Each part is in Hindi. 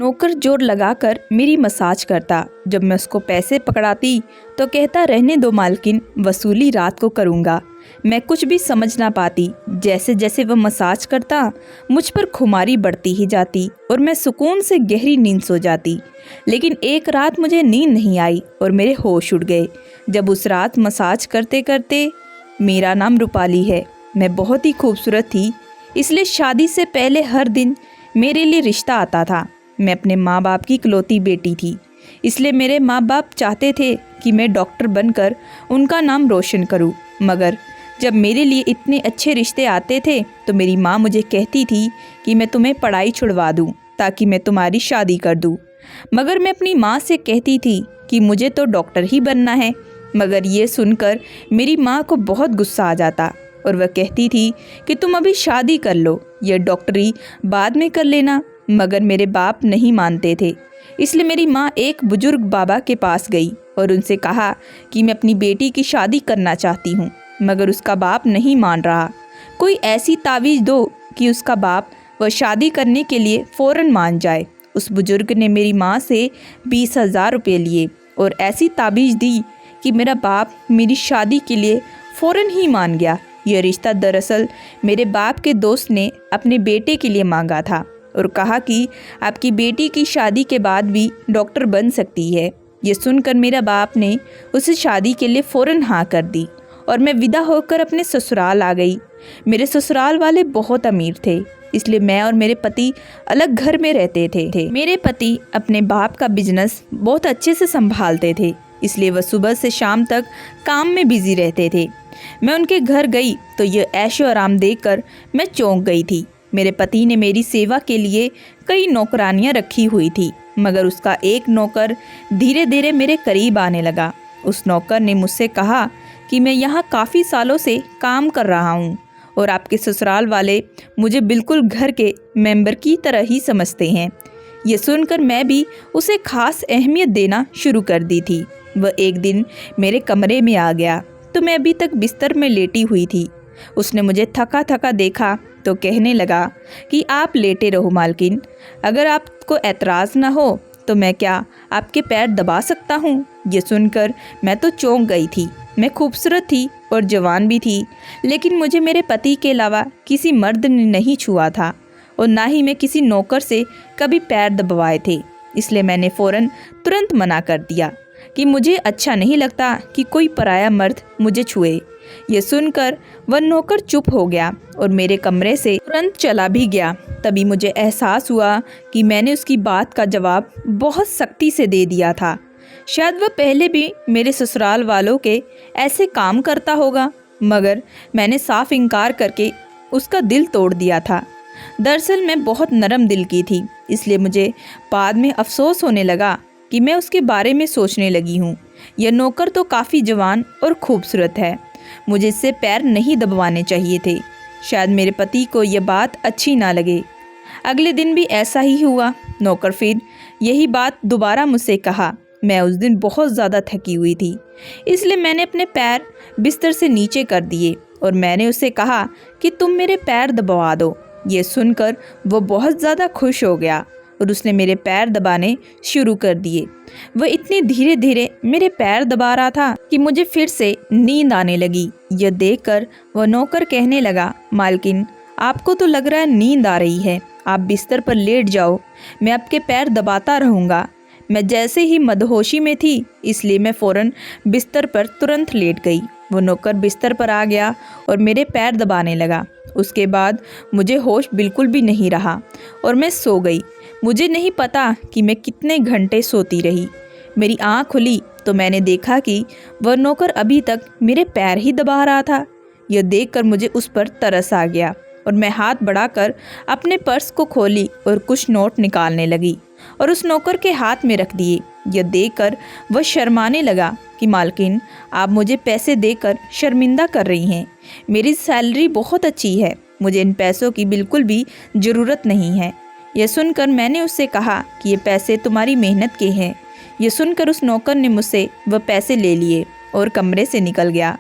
नौकर जोर लगाकर मेरी मसाज करता। जब मैं उसको पैसे पकड़ाती तो कहता, रहने दो मालकिन, वसूली रात को करूँगा। मैं कुछ भी समझ ना पाती। जैसे जैसे वह मसाज करता मुझ पर खुमारी बढ़ती ही जाती और मैं सुकून से गहरी नींद सो जाती। लेकिन एक रात मुझे नींद नहीं आई और मेरे होश उड़ गए। जब उस रात मसाज करते करते, मेरा नाम रूपाली है, मैं बहुत ही खूबसूरत थी, इसलिए शादी से पहले हर दिन मेरे लिए रिश्ता आता था। मैं अपने माँ बाप की इकलौती बेटी थी, इसलिए मेरे माँ बाप चाहते थे कि मैं डॉक्टर बनकर उनका नाम रोशन करूँ। मगर जब मेरे लिए इतने अच्छे रिश्ते आते थे तो मेरी माँ मुझे कहती थी कि मैं तुम्हें पढ़ाई छुड़वा दूँ ताकि मैं तुम्हारी शादी कर दूँ। मगर मैं अपनी माँ से कहती थी कि मुझे तो डॉक्टर ही बनना है। मगर ये सुनकर मेरी माँ को बहुत गुस्सा आ जाता और वह कहती थी कि तुम अभी शादी कर लो, यह डॉक्टरी बाद में कर लेना। मगर मेरे बाप नहीं मानते थे, इसलिए मेरी माँ एक बुजुर्ग बाबा के पास गई और उनसे कहा कि मैं अपनी बेटी की शादी करना चाहती हूँ। मगर उसका बाप नहीं मान रहा। कोई ऐसी तावीज़ दो कि उसका बाप वह शादी करने के लिए फ़ौरन मान जाए। उस बुजुर्ग ने मेरी माँ से 20,000 रुपये लिए और ऐसी तावीज़ दी कि मेरा बाप मेरी शादी के लिए फ़ौरन ही मान गया। यह रिश्ता दरअसल मेरे बाप के दोस्त ने अपने बेटे के लिए मांगा था और कहा कि आपकी बेटी की शादी के बाद भी डॉक्टर बन सकती है। ये सुनकर मेरा बाप ने उसे शादी के लिए फ़ौरन हाँ कर दी और मैं विदा होकर अपने ससुराल आ गई। मेरे ससुराल वाले बहुत अमीर थे, इसलिए मैं और मेरे पति अलग घर में रहते थे। मेरे पति अपने बाप का बिजनेस बहुत अच्छे से संभालते थे, इसलिए वह सुबह से शाम तक काम में बिजी रहते थे। मैं उनके घर गई तो ये ऐशो आराम देखकर मैं चौंक गई थी। मेरे पति ने मेरी सेवा के लिए कई नौकरानियां रखी हुई थी, मगर उसका एक नौकर धीरे धीरे मेरे करीब आने लगा। उस नौकर ने मुझसे कहा कि मैं यहाँ काफ़ी सालों से काम कर रहा हूँ और आपके ससुराल वाले मुझे बिल्कुल घर के मेंबर की तरह ही समझते हैं। ये सुनकर मैं भी उसे खास अहमियत देना शुरू कर दी थी। वह एक दिन मेरे कमरे में आ गया तो मैं अभी तक बिस्तर में लेटी हुई थी। उसने मुझे थका थका देखा तो कहने लगा कि आप लेटे रहो मालकिन, अगर आपको एतराज़ ना हो तो मैं क्या आपके पैर दबा सकता हूँ। ये सुनकर मैं तो चौंक गई थी। मैं खूबसूरत थी और जवान भी थी, लेकिन मुझे मेरे पति के अलावा किसी मर्द ने नहीं छुआ था और ना ही मैं किसी नौकर से कभी पैर दबवाए थे। इसलिए मैंने फ़ौरन तुरंत मना कर दिया कि मुझे अच्छा नहीं लगता कि कोई पराया मर्द मुझे छुए। ये सुनकर वह नौकर चुप हो गया और मेरे कमरे से तुरंत चला भी गया। तभी मुझे एहसास हुआ कि मैंने उसकी बात का जवाब बहुत सख्ती से दे दिया था। शायद वह पहले भी मेरे ससुराल वालों के ऐसे काम करता होगा, मगर मैंने साफ इनकार करके उसका दिल तोड़ दिया था। दरअसल मैं बहुत नरम दिल की थी, इसलिए मुझे बाद में अफसोस होने लगा कि मैं उसके बारे में सोचने लगी हूँ। यह नौकर तो काफ़ी जवान और खूबसूरत है, मुझे इससे पैर नहीं दबवाने चाहिए थे। शायद मेरे पति को यह बात अच्छी ना लगे। अगले दिन भी ऐसा ही हुआ। नौकर फिर यही बात दोबारा मुझसे कहा। मैं उस दिन बहुत ज़्यादा थकी हुई थी, इसलिए मैंने अपने पैर बिस्तर से नीचे कर दिए और मैंने उसे कहा कि तुम मेरे पैर दबवा दो। ये सुनकर वो बहुत ज़्यादा खुश हो गया और उसने मेरे पैर दबाने शुरू कर दिए। वह इतनी धीरे धीरे मेरे पैर दबा रहा था कि मुझे फिर से नींद आने लगी। यह देखकर वह नौकर कहने लगा, मालकिन आपको तो लग रहा है नींद आ रही है, आप बिस्तर पर लेट जाओ, मैं आपके पैर दबाता रहूँगा। मैं जैसे ही मदहोशी में थी, इसलिए मैं फ़ौरन बिस्तर पर तुरंत लेट गई। वो नौकर बिस्तर पर आ गया और मेरे पैर दबाने लगा। उसके बाद मुझे होश बिल्कुल भी नहीं रहा और मैं सो गई। मुझे नहीं पता कि मैं कितने घंटे सोती रही। मेरी आँख खुली तो मैंने देखा कि वह नौकर अभी तक मेरे पैर ही दबा रहा था। यह देखकर मुझे उस पर तरस आ गया और मैं हाथ बढ़ाकर अपने पर्स को खोली और कुछ नोट निकालने लगी और उस नौकर के हाथ में रख दिए। यह देखकर वह शर्माने लगा कि मालकिन आप मुझे पैसे देकर शर्मिंदा कर रही हैं, मेरी सैलरी बहुत अच्छी है, मुझे इन पैसों की बिल्कुल भी ज़रूरत नहीं है। यह सुनकर मैंने उससे कहा कि ये पैसे तुम्हारी मेहनत के हैं। यह सुनकर उस नौकर ने मुझसे वह पैसे ले लिए और कमरे से निकल गया।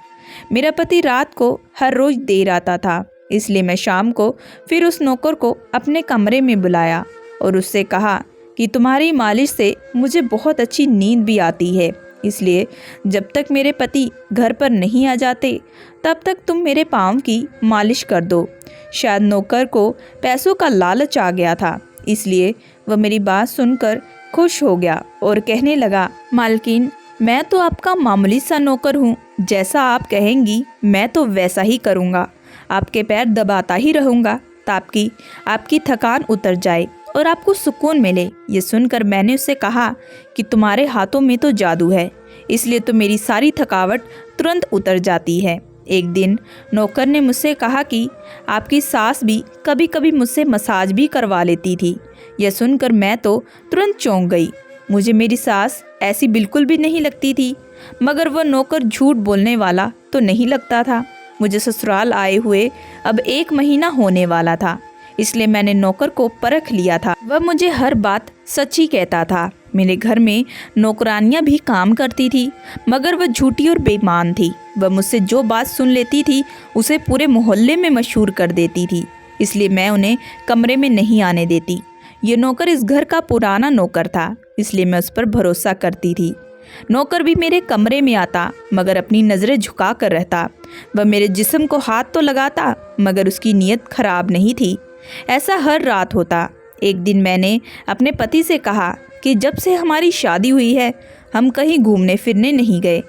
मेरा पति रात को हर रोज़ देर आता था, इसलिए मैं शाम को फिर उस नौकर को अपने कमरे में बुलाया और उससे कहा कि तुम्हारी मालिश से मुझे बहुत अच्छी नींद भी आती है, इसलिए जब तक मेरे पति घर पर नहीं आ जाते तब तक तुम मेरे पाँव की मालिश कर दो। शायद नौकर को पैसों का लालच आ गया था, इसलिए वह मेरी बात सुनकर खुश हो गया और कहने लगा, मालकिन मैं तो आपका मामूली सा नौकर हूँ, जैसा आप कहेंगी मैं तो वैसा ही करूँगा। आपके पैर दबाता ही रहूँगा ताकि आपकी थकान उतर जाए और आपको सुकून मिले। ये सुनकर मैंने उससे कहा कि तुम्हारे हाथों में तो जादू है, इसलिए तो मेरी सारी थकावट तुरंत उतर जाती है। एक दिन नौकर ने मुझसे कहा कि आपकी सास भी कभी कभी मुझसे मसाज भी करवा लेती थी। यह सुनकर मैं तो तुरंत चौंक गई। मुझे मेरी सास ऐसी बिल्कुल भी नहीं लगती थी, मगर वह नौकर झूठ बोलने वाला तो नहीं लगता था। मुझे ससुराल आए हुए अब 1 महीना होने वाला था, इसलिए मैंने नौकर को परख लिया था। वह मुझे हर बात सच ही कहता था। मेरे घर में नौकरानियां भी काम करती थी, मगर वह झूठी और बेईमान थी। वह मुझसे जो बात सुन लेती थी उसे पूरे मोहल्ले में मशहूर कर देती थी, इसलिए मैं उन्हें कमरे में नहीं आने देती। ये नौकर इस घर का पुराना नौकर था, इसलिए मैं उस पर भरोसा करती थी। नौकर भी मेरे कमरे में आता, मगर अपनी नज़रें झुका कर रहता। वह मेरे जिस्म को हाथ तो लगाता, मगर उसकी नीयत खराब नहीं थी। ऐसा हर रात होता। एक दिन मैंने अपने पति से कहा कि जब से हमारी शादी हुई है हम कहीं घूमने फिरने नहीं गए।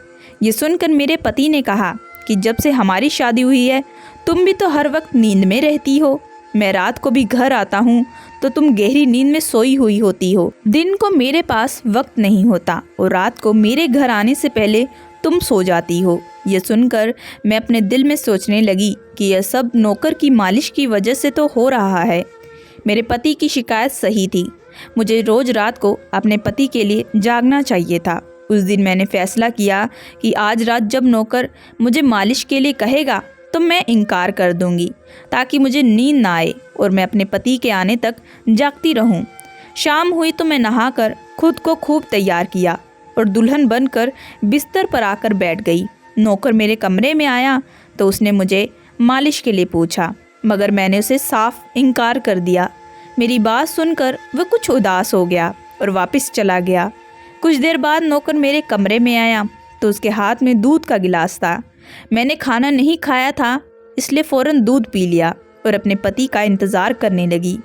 ये सुनकर मेरे पति ने कहा कि जब से हमारी शादी हुई है तुम भी तो हर वक्त नींद में रहती हो। मैं रात को भी घर आता हूँ तो तुम गहरी नींद में सोई हुई होती हो। दिन को मेरे पास वक्त नहीं होता और रात को मेरे घर आने से पहले तुम सो जाती हो। यह सुनकर मैं अपने दिल में सोचने लगी कि यह सब नौकर की मालिश की वजह से तो हो रहा है। मेरे पति की शिकायत सही थी। मुझे रोज रात को अपने पति के लिए जागना चाहिए था। उस दिन मैंने फैसला किया कि आज रात जब नौकर मुझे मालिश के लिए कहेगा तो मैं इनकार कर दूंगी, ताकि मुझे नींद ना आए और मैं अपने पति के आने तक जागती रहूं। शाम हुई तो मैं नहाकर खुद को खूब तैयार किया और दुल्हन बनकर बिस्तर पर आकर बैठ गई। नौकर मेरे कमरे में आया तो उसने मुझे मालिश के लिए पूछा, मगर मैंने उसे साफ इनकार कर दिया। मेरी बात सुनकर वह कुछ उदास हो गया और वापस चला गया। कुछ देर बाद नौकर मेरे कमरे में आया तो उसके हाथ में दूध का गिलास था। मैंने खाना नहीं खाया था, इसलिए फ़ौरन दूध पी लिया और अपने पति का इंतज़ार करने लगी,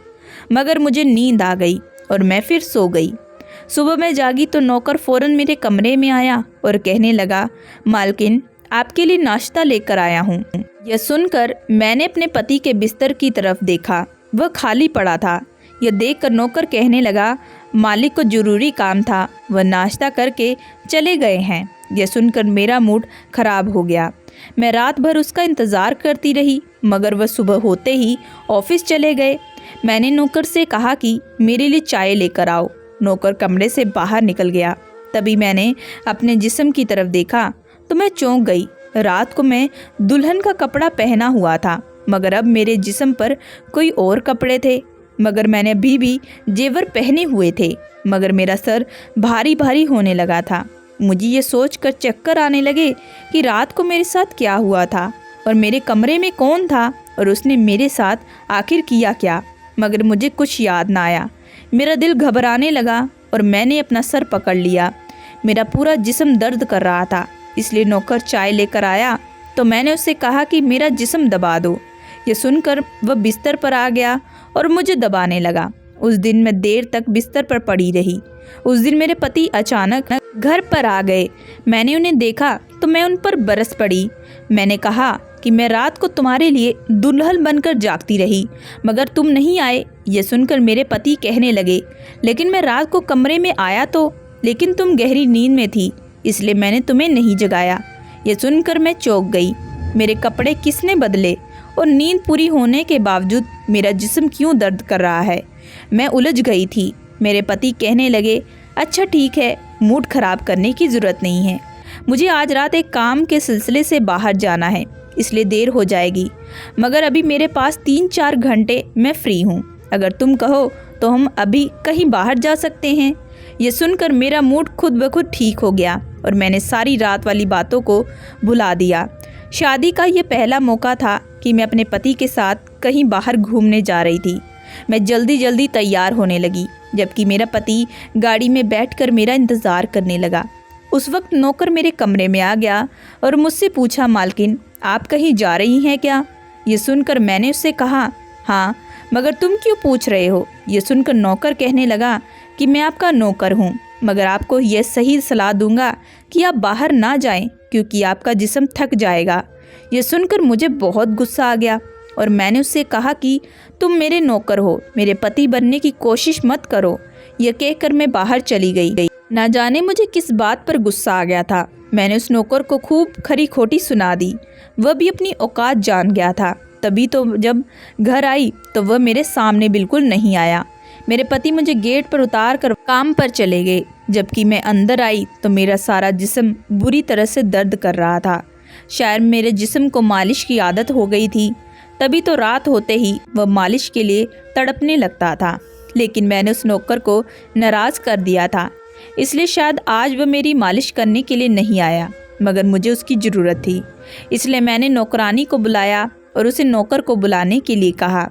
मगर मुझे नींद आ गई और मैं फिर सो गई। सुबह मैं जागी तो नौकर फ़ौरन मेरे कमरे में आया और कहने लगा, मालकिन आपके लिए नाश्ता लेकर आया हूँ। यह सुनकर मैंने अपने पति के बिस्तर की तरफ देखा, वह खाली पड़ा था। यह देखकर नौकर कहने लगा, मालिक को ज़रूरी काम था, वह नाश्ता करके चले गए हैं। यह सुनकर मेरा मूड खराब हो गया। मैं रात भर उसका इंतज़ार करती रही, मगर वह सुबह होते ही ऑफिस चले गए। मैंने नौकर से कहा कि मेरे लिए चाय लेकर आओ। नौकर कमरे से बाहर निकल गया। तभी मैंने अपने जिस्म की तरफ देखा तो मैं चौंक गई। रात को मैं दुल्हन का कपड़ा पहना हुआ था, मगर अब मेरे जिस्म पर कोई और कपड़े थे। मगर मैंने अभी भी जेवर पहने हुए थे, मगर मेरा सर भारी भारी होने लगा था। मुझे ये सोचकर चक्कर आने लगे कि रात को मेरे साथ क्या हुआ था और मेरे कमरे में कौन था और उसने मेरे साथ आखिर किया क्या। मगर मुझे कुछ याद ना आया। मेरा दिल घबराने लगा और मैंने अपना सर पकड़ लिया। मेरा पूरा जिस्म दर्द कर रहा था, इसलिए नौकर चाय लेकर आया तो मैंने उससे कहा कि मेरा जिस्म दबा दो। ये सुनकर वह बिस्तर पर आ गया और मुझे दबाने लगा। उस दिन मैं देर तक बिस्तर पर पड़ी रही। उस दिन मेरे पति अचानक घर पर आ गए। मैंने उन्हें देखा तो मैं उन पर बरस पड़ी। मैंने कहा कि मैं रात को तुम्हारे लिए दुल्हन बनकर जागती रही, मगर तुम नहीं आए। ये सुनकर मेरे पति कहने लगे, लेकिन मैं रात को कमरे में आया तो, लेकिन तुम गहरी नींद में थी, इसलिए मैंने तुम्हें नहीं जगाया। ये सुनकर मैं चौंक गई। मेरे कपड़े किसने बदले और नींद पूरी होने के बावजूद मेरा जिस्म क्यों दर्द कर रहा है। मैं उलझ गई थी। मेरे पति कहने लगे, अच्छा ठीक है, मूड खराब करने की ज़रूरत नहीं है। मुझे आज रात एक काम के सिलसिले से बाहर जाना है, इसलिए देर हो जाएगी, मगर अभी मेरे पास 3-4 घंटे मैं फ्री हूँ। अगर तुम कहो तो हम अभी कहीं बाहर जा सकते हैं। ये सुनकर मेरा मूड खुद ब खुद ठीक हो गया और मैंने सारी रात वाली बातों को भुला दिया। शादी का ये पहला मौका था कि मैं अपने पति के साथ कहीं बाहर घूमने जा रही थी। मैं जल्दी जल्दी तैयार होने लगी जबकि मेरा पति गाड़ी में बैठकर मेरा इंतज़ार करने लगा। उस वक्त नौकर मेरे कमरे में आ गया और मुझसे पूछा, मालकिन आप कहीं जा रही हैं क्या? ये सुनकर मैंने उससे कहा, हाँ, मगर तुम क्यों पूछ रहे हो? ये सुनकर नौकर कहने लगा कि मैं आपका नौकर हूँ, मगर आपको यह सही सलाह दूंगा कि आप बाहर ना जाएं क्योंकि आपका जिस्म थक जाएगा। यह सुनकर मुझे बहुत गुस्सा आ गया और मैंने उससे कहा कि तुम मेरे नौकर हो, मेरे पति बनने की कोशिश मत करो। यह कहकर मैं बाहर चली गई। ना जाने मुझे किस बात पर गुस्सा आ गया था। मैंने उस नौकर को खूब खरी खोटी सुना दी। वह भी अपनी औकात जान गया था। तभी तो जब घर आई तो वह मेरे सामने बिल्कुल नहीं आया। मेरे पति मुझे गेट पर उतार कर काम पर चले गए। जबकि मैं अंदर आई तो मेरा सारा जिस्म बुरी तरह से दर्द कर रहा था। शायद मेरे जिस्म को मालिश की आदत हो गई थी। तभी तो रात होते ही वह मालिश के लिए तड़पने लगता था। लेकिन मैंने उस नौकर को नाराज़ कर दिया था, इसलिए शायद आज वह मेरी मालिश करने के लिए नहीं आया, मगर मुझे उसकी ज़रूरत थी। इसलिए मैंने नौकरानी को बुलाया और उसे नौकर को बुलाने के लिए कहा।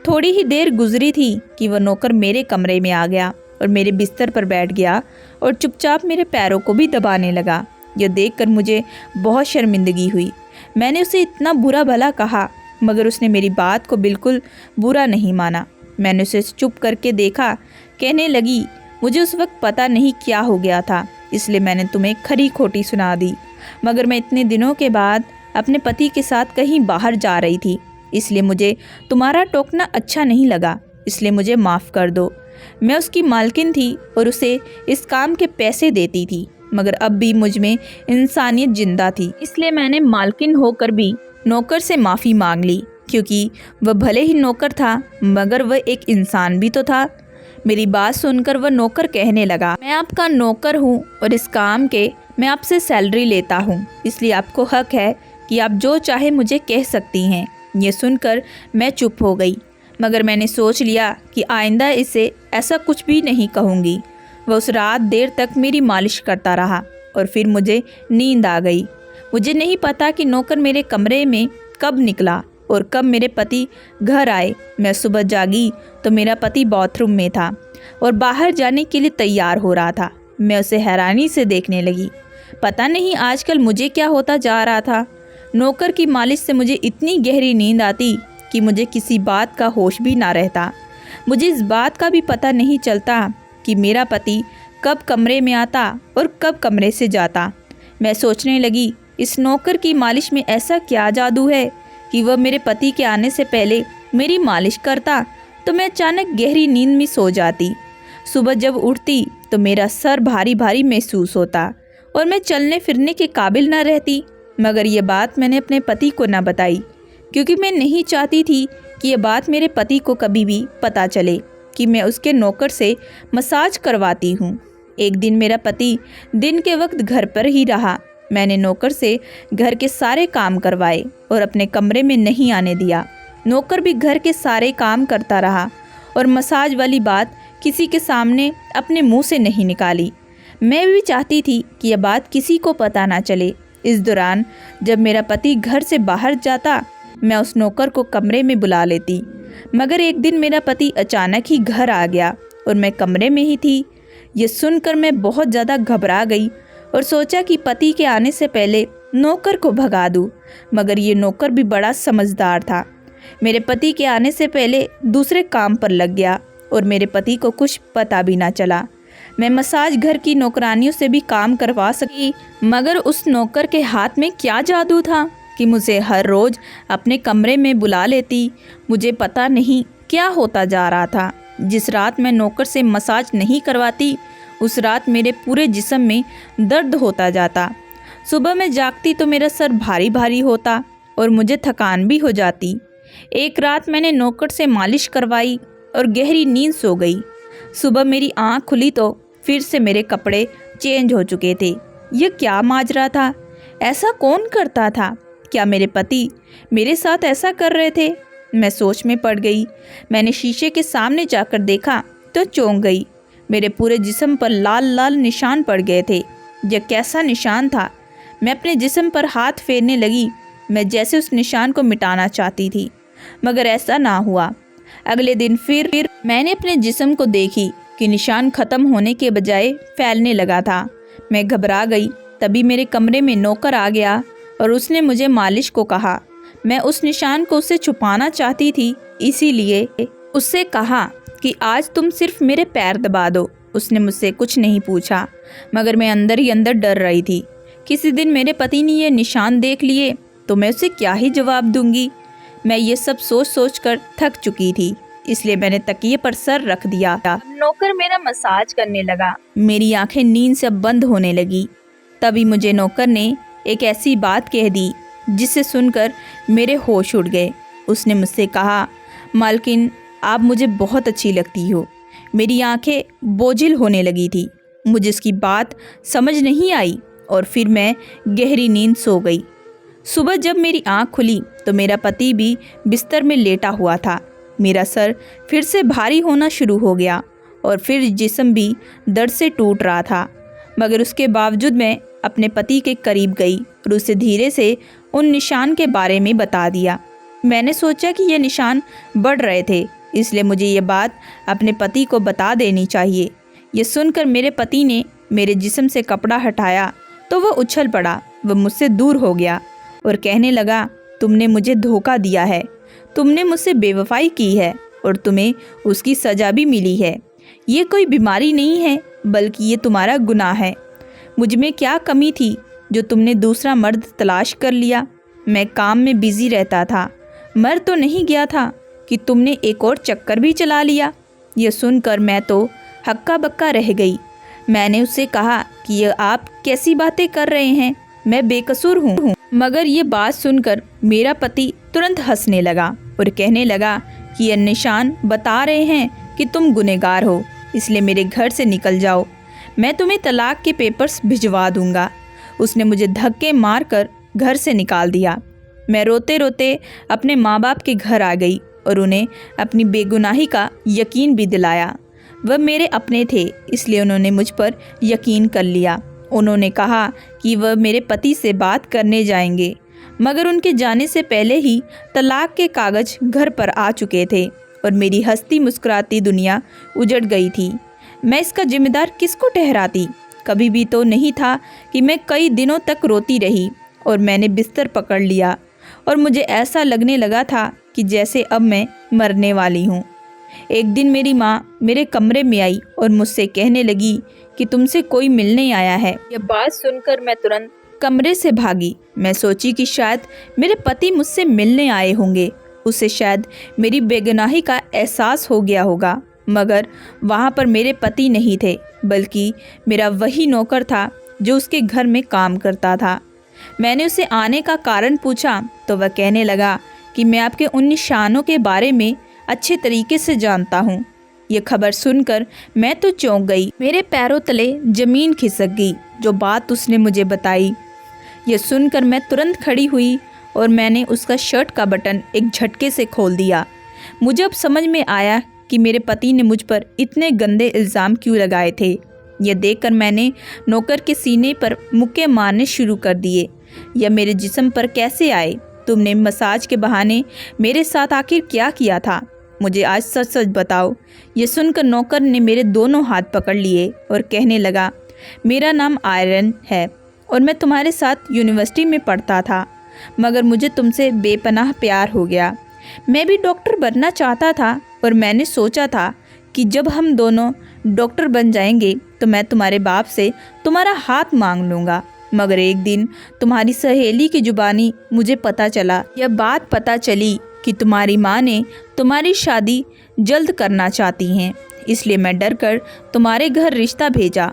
थोड़ी ही देर गुजरी थी कि वह नौकर मेरे कमरे में आ गया और मेरे बिस्तर पर बैठ गया और चुपचाप मेरे पैरों को भी दबाने लगा। यह देखकर मुझे बहुत शर्मिंदगी हुई। मैंने उसे इतना बुरा भला कहा, मगर उसने मेरी बात को बिल्कुल बुरा नहीं माना। मैंने उसे चुप करके देखा। कहने लगी, मुझे उस वक्त पता नहीं क्या हो गया था, इसलिए मैंने तुम्हें खरी खोटी सुना दी, मगर मैं इतने दिनों के बाद अपने पति के साथ कहीं बाहर जा रही थी, इसलिए मुझे तुम्हारा टोकना अच्छा नहीं लगा, इसलिए मुझे माफ़ कर दो। मैं उसकी मालकिन थी और उसे इस काम के पैसे देती थी, मगर अब भी मुझ में इंसानियत जिंदा थी, इसलिए मैंने मालकिन होकर भी नौकर से माफ़ी मांग ली, क्योंकि वह भले ही नौकर था मगर वह एक इंसान भी तो था। मेरी बात सुनकर वह नौकर कहने लगा, मैं आपका नौकर हूँ और इस काम के मैं आपसे सैलरी लेता हूँ, इसलिए आपको हक है कि आप जो चाहे मुझे कह सकती हैं। ये सुनकर मैं चुप हो गई, मगर मैंने सोच लिया कि आइंदा इसे ऐसा कुछ भी नहीं कहूँगी। वह उस रात देर तक मेरी मालिश करता रहा और फिर मुझे नींद आ गई। मुझे नहीं पता कि नौकर मेरे कमरे में कब निकला और कब मेरे पति घर आए। मैं सुबह जागी तो मेरा पति बाथरूम में था और बाहर जाने के लिए तैयार हो रहा था। मैं उसे हैरानी से देखने लगी। पता नहीं आजकल मुझे क्या होता जा रहा था। नौकर की मालिश से मुझे इतनी गहरी नींद आती कि मुझे किसी बात का होश भी ना रहता। मुझे इस बात का भी पता नहीं चलता कि मेरा पति कब कमरे में आता और कब कमरे से जाता। मैं सोचने लगी, इस नौकर की मालिश में ऐसा क्या जादू है कि वह मेरे पति के आने से पहले मेरी मालिश करता तो मैं अचानक गहरी नींद में सो जाती। सुबह जब उठती तो मेरा सर भारी भारी महसूस होता और मैं चलने फिरने के काबिल न रहती। मगर यह बात मैंने अपने पति को न बताई, क्योंकि मैं नहीं चाहती थी कि यह बात मेरे पति को कभी भी पता चले कि मैं उसके नौकर से मसाज करवाती हूँ। एक दिन मेरा पति दिन के वक्त घर पर ही रहा। मैंने नौकर से घर के सारे काम करवाए और अपने कमरे में नहीं आने दिया। नौकर भी घर के सारे काम करता रहा और मसाज वाली बात किसी के सामने अपने मुंह से नहीं निकाली। मैं भी चाहती थी कि यह बात किसी को पता ना चले। इस दौरान जब मेरा पति घर से बाहर जाता, मैं उस नौकर को कमरे में बुला लेती। मगर एक दिन मेरा पति अचानक ही घर आ गया और मैं कमरे में ही थी। ये सुनकर मैं बहुत ज़्यादा घबरा गई और सोचा कि पति के आने से पहले नौकर को भगा दूं। मगर ये नौकर भी बड़ा समझदार था। मेरे पति के आने से पहले दूसरे काम पर लग गया और मेरे पति को कुछ पता भी ना चला। मैं मसाज घर की नौकरानियों से भी काम करवा सकी, मगर उस नौकर के हाथ में क्या जादू था कि मुझे हर रोज़ अपने कमरे में बुला लेती। मुझे पता नहीं क्या होता जा रहा था। जिस रात मैं नौकर से मसाज नहीं करवाती, उस रात मेरे पूरे जिस्म में दर्द होता जाता। सुबह मैं जागती तो मेरा सर भारी भारी होता और मुझे थकान भी हो जाती। एक रात मैंने नौकर से मालिश करवाई और गहरी नींद सो गई। सुबह मेरी आँख खुली तो फिर से मेरे कपड़े चेंज हो चुके थे। यह क्या माजरा था? ऐसा कौन करता था? क्या मेरे पति मेरे साथ ऐसा कर रहे थे? मैं सोच में पड़ गई। मैंने शीशे के सामने जाकर देखा तो चौंक गई। मेरे पूरे जिस्म पर लाल लाल निशान पड़ गए थे। यह कैसा निशान था? मैं अपने जिस्म पर हाथ फेरने लगी। मैं जैसे उस निशान को मिटाना चाहती थी, मगर ऐसा ना हुआ। अगले दिन फिर मैंने अपने जिस्म को देखी कि निशान ख़त्म होने के बजाय फैलने लगा था। मैं घबरा गई। तभी मेरे कमरे में नौकर आ गया और उसने मुझे मालिश को कहा। मैं उस निशान को उससे छुपाना चाहती थी, इसीलिए उससे कहा कि आज तुम सिर्फ मेरे पैर दबा दो। उसने मुझसे कुछ नहीं पूछा, मगर मैं अंदर ही अंदर डर रही थी। किसी दिन मेरे पति ने ये निशान देख लिए तो मैं उसे क्या ही जवाब दूंगी। मैं ये सब सोच सोच कर थक चुकी थी, इसलिए मैंने तकिए पर सर रख दिया। नौकर मेरा मसाज करने लगा। मेरी आंखें नींद से बंद होने लगी। तभी मुझे नौकर ने एक ऐसी बात कह दी जिसे सुनकर मेरे होश उड़ गए। उसने मुझसे कहा, मालकिन आप मुझे बहुत अच्छी लगती हो। मेरी आंखें बोझिल होने लगी थी। मुझे इसकी बात समझ नहीं आई और फिर मैं गहरी नींद सो गई। सुबह जब मेरी आंख खुली तो मेरा पति भी बिस्तर में लेटा हुआ था। मेरा सर फिर से भारी होना शुरू हो गया और फिर जिस्म भी दर्द से टूट रहा था, मगर उसके बावजूद मैं अपने पति के करीब गई और उसे धीरे से उन निशान के बारे में बता दिया। मैंने सोचा कि ये निशान बढ़ रहे थे, इसलिए मुझे ये बात अपने पति को बता देनी चाहिए। ये सुनकर मेरे पति ने मेरे जिस्म से कपड़ा हटाया तो वह उछल पड़ा। वह मुझसे दूर हो गया और कहने लगा, तुमने मुझे धोखा दिया है, तुमने मुझसे बेवफाई की है और तुम्हें उसकी सज़ा भी मिली है। ये कोई बीमारी नहीं है, बल्कि ये तुम्हारा गुनाह है। मुझ में क्या कमी थी जो तुमने दूसरा मर्द तलाश कर लिया? मैं काम में बिजी रहता था, मर तो नहीं गया था कि तुमने एक और चक्कर भी चला लिया। यह सुनकर मैं तो हक्का बक्का रह गई। मैंने उससे कहा कि ये आप कैसी बातें कर रहे हैं, मैं बेकसूर हूँ। मगर ये बात सुनकर मेरा पति तुरंत हंसने लगा और कहने लगा कि यह निशान बता रहे हैं कि तुम गुनहगार हो, इसलिए मेरे घर से निकल जाओ, मैं तुम्हें तलाक के पेपर्स भिजवा दूंगा। उसने मुझे धक्के मारकर घर से निकाल दिया। मैं रोते रोते अपने माँ बाप के घर आ गई और उन्हें अपनी बेगुनाही का यकीन भी दिलाया। वह मेरे अपने थे, इसलिए उन्होंने मुझ पर यकीन कर लिया। उन्होंने कहा कि वह मेरे पति से बात करने जाएंगे, मगर उनके जाने से पहले ही तलाक के कागज़ घर पर आ चुके थे और मेरी हंसती मुस्कुराती दुनिया उजड़ गई थी। मैं इसका जिम्मेदार किसको ठहराती? कभी भी तो नहीं था कि मैं कई दिनों तक रोती रही और मैंने बिस्तर पकड़ लिया और मुझे ऐसा लगने लगा था कि जैसे अब मैं मरने वाली हूँ। एक दिन मेरी माँ मेरे कमरे में आई और मुझसे कहने लगी कि तुमसे कोई मिलने आया है। यह बात सुनकर मैं तुरंत कमरे से भागी। मैं सोची कि शायद मेरे पति मुझसे मिलने आए होंगे, उसे शायद मेरी बेगुनाही का एहसास हो गया होगा। मगर वहाँ पर मेरे पति नहीं थे, बल्कि मेरा वही नौकर था जो उसके घर में काम करता था। मैंने उसे आने का कारण पूछा तो वह कहने लगा कि मैं आपके उन निशानों के बारे में अच्छे तरीके से जानता हूँ। ये खबर सुनकर मैं तो चौंक गई। मेरे पैरों तले जमीन खिसक गई जो बात उसने मुझे बताई। यह सुनकर मैं तुरंत खड़ी हुई और मैंने उसका शर्ट का बटन एक झटके से खोल दिया। मुझे अब समझ में आया कि मेरे पति ने मुझ पर इतने गंदे इल्ज़ाम क्यों लगाए थे। यह देखकर मैंने नौकर के सीने पर मुक्के मारने शुरू कर दिए। यह मेरे जिस्म पर कैसे आए? तुमने मसाज के बहाने मेरे साथ आखिर क्या किया था? मुझे आज सच सच बताओ। ये सुनकर नौकर ने मेरे दोनों हाथ पकड़ लिए और कहने लगा, मेरा नाम आयरन है और मैं तुम्हारे साथ यूनिवर्सिटी में पढ़ता था, मगर मुझे तुमसे बेपनाह प्यार हो गया। मैं भी डॉक्टर बनना चाहता था और मैंने सोचा था कि जब हम दोनों डॉक्टर बन जाएंगे तो मैं तुम्हारे बाप से तुम्हारा हाथ मांग लूँगा। मगर एक दिन तुम्हारी सहेली की जुबानी मुझे पता चला, यह बात पता चली कि तुम्हारी माँ ने तुम्हारी शादी जल्द करना चाहती हैं, इसलिए मैं डर कर तुम्हारे घर रिश्ता भेजा।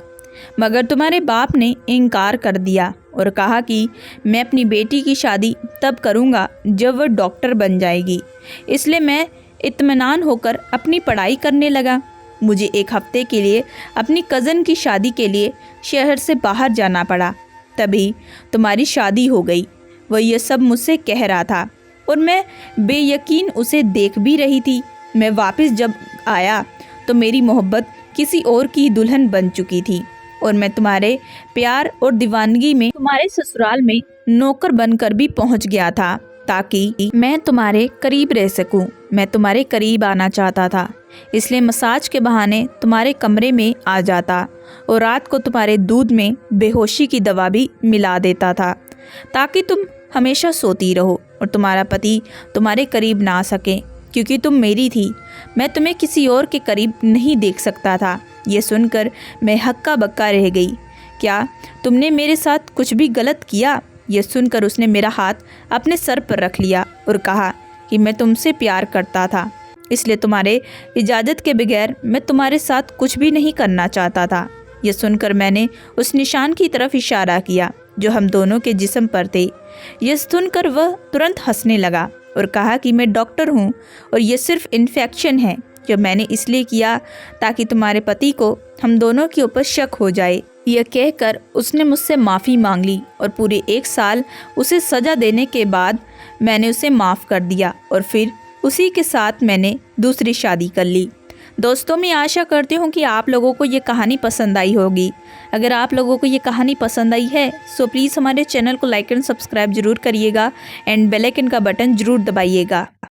मगर तुम्हारे बाप ने इनकार कर दिया और कहा कि मैं अपनी बेटी की शादी तब करूँगा जब वह डॉक्टर बन जाएगी। इसलिए मैं इत्मीनान होकर अपनी पढ़ाई करने लगा। मुझे एक हफ्ते के लिए अपनी कज़न की शादी के लिए शहर से बाहर जाना पड़ा। तभी तुम्हारी शादी हो गई। वह यह सब मुझसे कह रहा था और मैं बेयकीन उसे देख भी रही थी। मैं वापस जब आया तो मेरी मोहब्बत किसी और की दुल्हन बन चुकी थी और मैं तुम्हारे प्यार और दीवानगी में तुम्हारे ससुराल में नौकर बनकर भी पहुंच गया था ताकि मैं तुम्हारे करीब रह सकूं। मैं तुम्हारे करीब आना चाहता था, इसलिए मसाज के बहाने तुम्हारे कमरे में आ जाता और रात को तुम्हारे दूध में बेहोशी की दवा भी मिला देता था, ताकि तुम हमेशा सोती रहो और तुम्हारा पति तुम्हारे करीब ना आ सके, क्योंकि तुम मेरी थी। मैं तुम्हें किसी और के करीब नहीं देख सकता था। ये सुनकर मैं हक्का बक्का रह गई। क्या तुमने मेरे साथ कुछ भी गलत किया? यह सुनकर उसने मेरा हाथ अपने सर पर रख लिया और कहा कि मैं तुमसे प्यार करता था, इसलिए तुम्हारे इजाज़त के बगैर मैं तुम्हारे साथ कुछ भी नहीं करना चाहता था। यह सुनकर मैंने उस निशान की तरफ इशारा किया जो हम दोनों के जिस्म पर थे। यह सुनकर वह तुरंत हंसने लगा और कहा कि मैं डॉक्टर हूँ और यह सिर्फ इन्फेक्शन है जो मैंने इसलिए किया ताकि तुम्हारे पति को हम दोनों के ऊपर शक हो जाए। यह कहकर उसने मुझसे माफ़ी मांग ली और पूरे 1 साल उसे सज़ा देने के बाद मैंने उसे माफ़ कर दिया और फिर उसी के साथ मैंने दूसरी शादी कर ली। दोस्तों, मैं आशा करती हूँ कि आप लोगों को ये कहानी पसंद आई होगी। अगर आप लोगों को ये कहानी पसंद आई है सो प्लीज़ हमारे चैनल को लाइक एंड सब्सक्राइब ज़रूर करिएगा एंड बेल आइकन का बटन ज़रूर दबाइएगा।